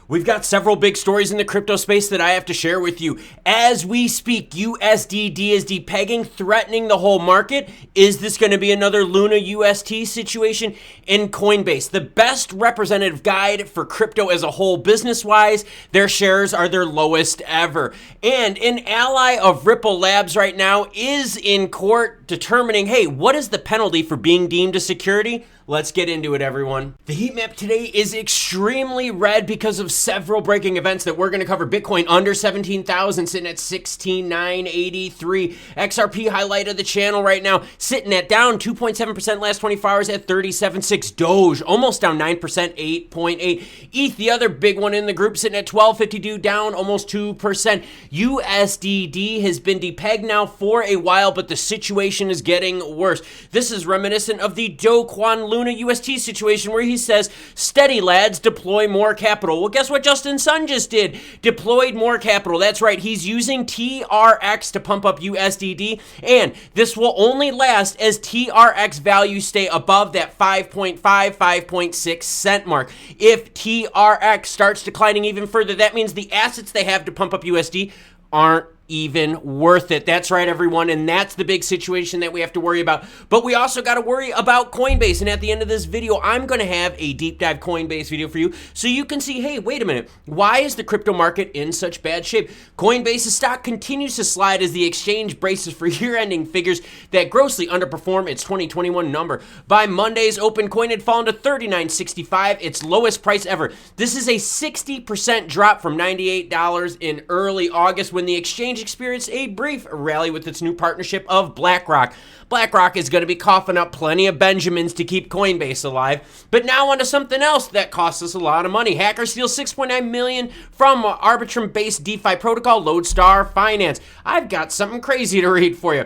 We've got several big stories in the crypto space that I have to share with you. As we speak, USDD is depegging, threatening the whole market. Is this going to be another Luna UST situation? In Coinbase, the best representative guide for crypto as a whole business-wise, their shares are their lowest ever. And an ally of Ripple Labs right now is in court determining, hey, what is the penalty for being deemed a security? Let's get into it, everyone. The heat map today is extremely red because of several breaking events that we're going to cover. Bitcoin under 17,000, sitting at 16,983. XRP highlight of the channel right now, sitting at down 2.7% last 24 hours at 37.6. Doge almost down 9%, 8.8. ETH, the other big one in the group, sitting at 1252, down almost 2%. USDD has been depegged now for a while, but the situation is getting worse. This is reminiscent of the Do Kwon Luna UST situation where he says, steady lads, deploy more capital. Well, guess what Justin Sun just did? Deployed more capital. That's right. He's using TRX to pump up USDD, and this will only last as TRX values stay above that 5.5, 5.6 cent mark. If TRX starts declining even further, that means the assets they have to pump up USD aren't even worth it. That's right, everyone, and that's the big situation that we have to worry about. But we also got to worry about Coinbase, and at the end of this video, I'm going to have a deep dive Coinbase video for you so you can see, hey, wait a minute, why is the crypto market in such bad shape? Coinbase's stock continues to slide as the exchange braces for year-ending figures that grossly underperform its 2021 number. By Monday's open, coin had fallen to $39.65, its lowest price ever. This is a 60% drop from $98 in early August when the exchange experienced a brief rally with its new partnership of BlackRock. BlackRock is going to be coughing up plenty of Benjamins to keep Coinbase alive. But now onto something else that costs us a lot of money. Hackers steal $6.9 million from Arbitrum-based DeFi protocol Lodestar Finance. I've got something crazy to read for you.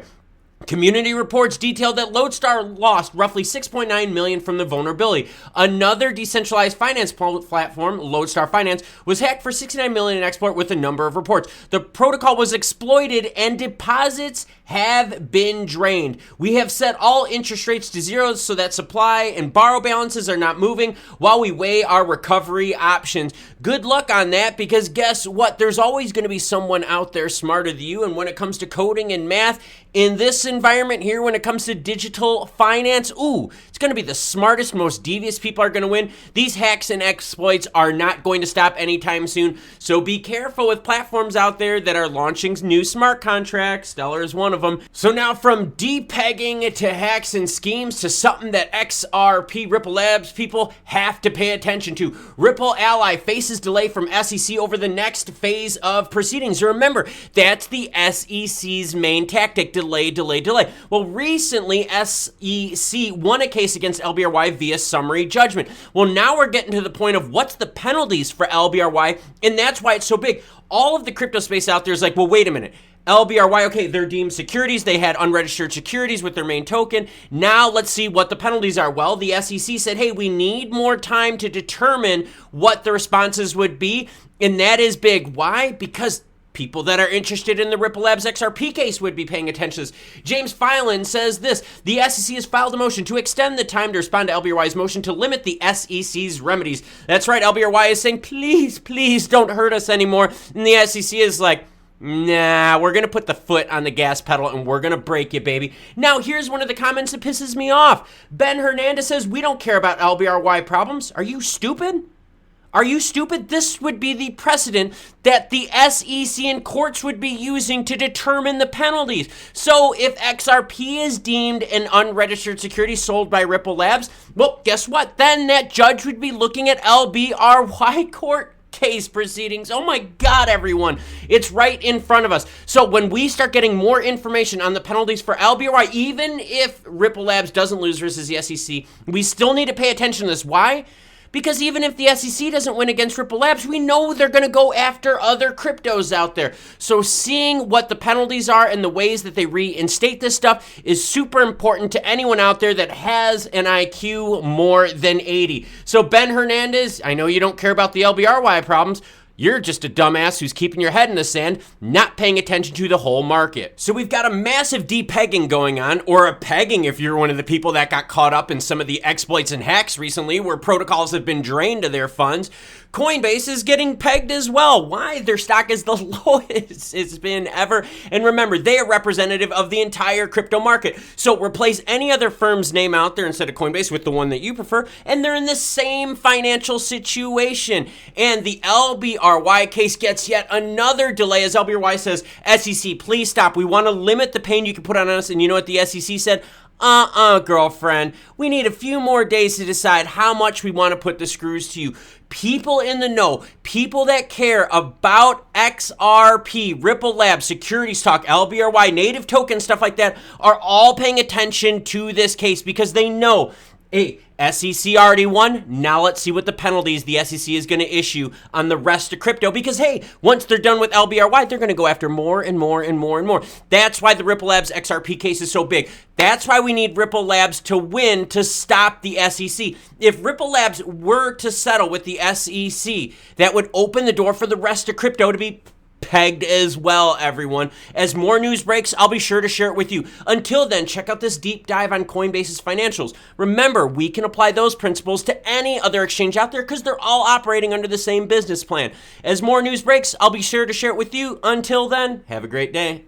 Community reports detailed that Lodestar lost roughly $6.9 million from the vulnerability. Another decentralized finance platform, Lodestar Finance, was hacked for $69 million in exploit with a number of reports. The protocol was exploited and deposits have been drained. We have set all interest rates to zero so that supply and borrow balances are not moving while we weigh our recovery options. Good luck on that, because guess what? There's always going to be someone out there smarter than you, and when it comes to coding and math, in this environment here, when it comes to digital finance, it's going to be the smartest, most devious people are going to win. These hacks and exploits are not going to stop anytime soon, so be careful with platforms out there that are launching new smart contracts. Stellar is one of them. So now from depegging to hacks and schemes to something that XRP, Ripple Labs people have to pay attention to. Ripple Ally faces delay from SEC over the next phase of proceedings. Remember, that's the SEC's main tactic. Delay. Well, recently, SEC won a case against LBRY via summary judgment. Well, now we're getting to the point of what's the penalties for LBRY, and that's why it's so big. All of the crypto space out there is like, well, wait a minute. LBRY, okay, they're deemed securities. They had unregistered securities with their main token. Now let's see what the penalties are. Well, the SEC said, hey, we need more time to determine what the responses would be, and that is big. Why? Because people that are interested in the Ripple Labs XRP case would be paying attention to this. James Filan says this: the SEC has filed a motion to extend the time to respond to LBRY's motion to limit the SEC's remedies. That's right, LBRY is saying, please don't hurt us anymore. And the SEC is like, nah, we're going to put the foot on the gas pedal and we're going to break you, baby. Now, here's one of the comments that pisses me off. Ben Hernandez says, we don't care about LBRY problems. Are you stupid? Are you stupid? This would be the precedent that the SEC and courts would be using to determine the penalties. So if XRP is deemed an unregistered security sold by Ripple Labs, well, guess what? Then that judge would be looking at LBRY court case proceedings. Oh my God, everyone. It's right in front of us. So when we start getting more information on the penalties for LBRY, even if Ripple Labs doesn't lose versus the SEC, we still need to pay attention to this. Why? Because even if the SEC doesn't win against Ripple Labs, we know they're going to go after other cryptos out there. So seeing what the penalties are and the ways that they reinstate this stuff is super important to anyone out there that has an IQ more than 80. So Ben Hernandez, I know you don't care about the LBRY problems. You're just a dumbass who's keeping your head in the sand, not paying attention to the whole market. So we've got a massive depegging going on, or a pegging if you're one of the people that got caught up in some of the exploits and hacks recently where protocols have been drained of their funds. Coinbase is getting pegged as well. Why? Their stock is the lowest it's been ever. And remember, they are representative of the entire crypto market. So replace any other firm's name out there instead of Coinbase with the one that you prefer, and they're in the same financial situation. And the LBRY case gets yet another delay, as LBRY says, SEC, please stop. We want to limit the pain you can put on us. And you know what the SEC said? Girlfriend, we need a few more days to decide how much we want to put the screws to you. People in the know, people that care about XRP, Ripple Labs, securities talk, LBRY, native token, stuff like that, are all paying attention to this case because they know, hey, SEC already won. Now let's see what the penalties the SEC is going to issue on the rest of crypto because, hey, once they're done with LBRY, they're going to go after more and more and more and more. That's why the Ripple Labs XRP case is so big. That's why we need Ripple Labs to win to stop the SEC. If Ripple Labs were to settle with the SEC, that would open the door for the rest of crypto to be pegged as well, everyone. As more news breaks, I'll be sure to share it with you. Until then, check out this deep dive on Coinbase's financials. Remember, we can apply those principles to any other exchange out there because they're all operating under the same business plan. As more news breaks, I'll be sure to share it with you. Until then, have a great day.